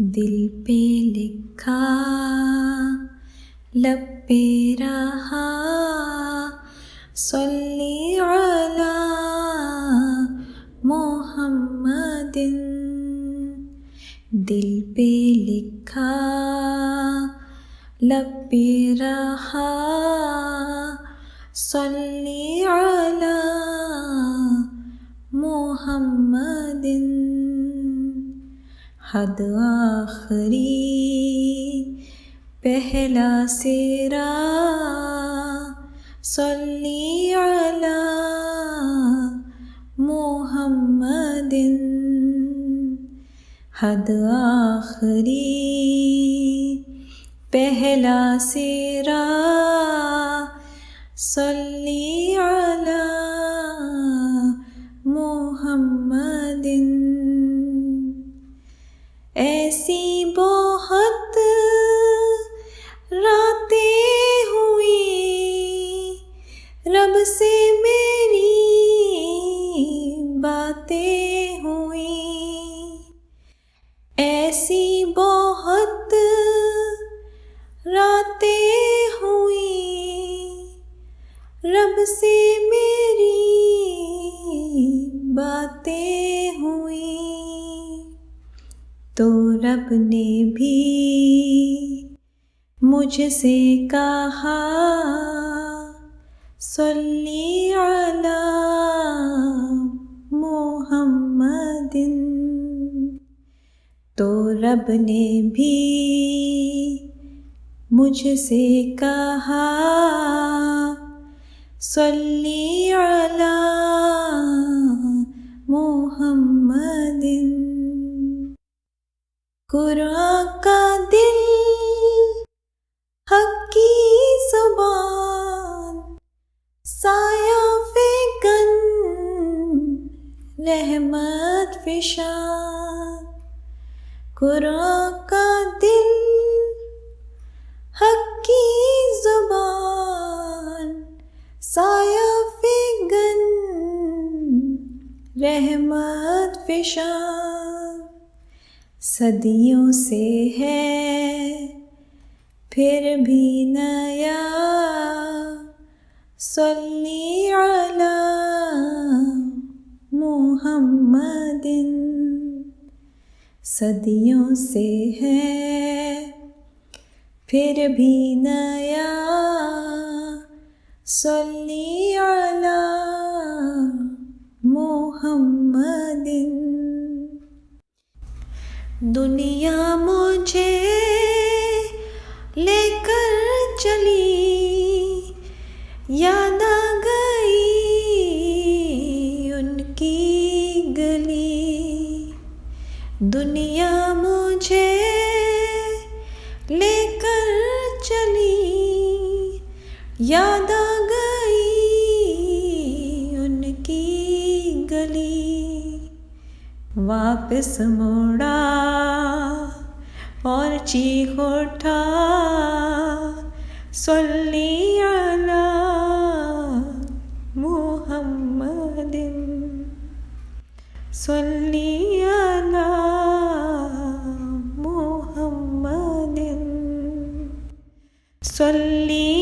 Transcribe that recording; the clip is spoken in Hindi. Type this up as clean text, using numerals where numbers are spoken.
दिल पे लिखा लब पे रहा सल्ली अला मोहम्मदिन। दिल पे लिखा लब पे रहा सल्ली अला मोहम्मदिन। हद आखरी पहला सिरा सल्ली अला मोहम्मदिन। हद आखरी पहला सिरा सल्ली अला मोहम्मदिन। ऐसी बहुत रातें हुई रब से मेरी बातें हुई। ऐसी बहुत रातें हुई रब से मेरी बातें हुई। तो रब ने भी मुझसे कहा सल्ली अला मोहम्मदिन। तो रब ने भी मुझसे कहा सल्ली अला मोहम्मदिन। कुरान का दिल हक की ज़ुबान साया फ़िगन रहमत फ़िशान। कुरान का दिल हक की ज़ुबान साया फ़िगन रहमत फ़िशान। सदियों से है फिर भी नया सल्ली अला मोहम्मदिन। सदियों से है फिर भी नया सल्ली अला मोहम्मदिन। दुनिया मुझे लेकर चली याद आ गई उनकी गली। दुनिया मुझे लेकर चली याद आ गई उनकी गली। वापस मुड़ा और चीख उठा सल्ली अला मोहम्मदिन। सल्ली अला मोहम्मदिन। सल्ली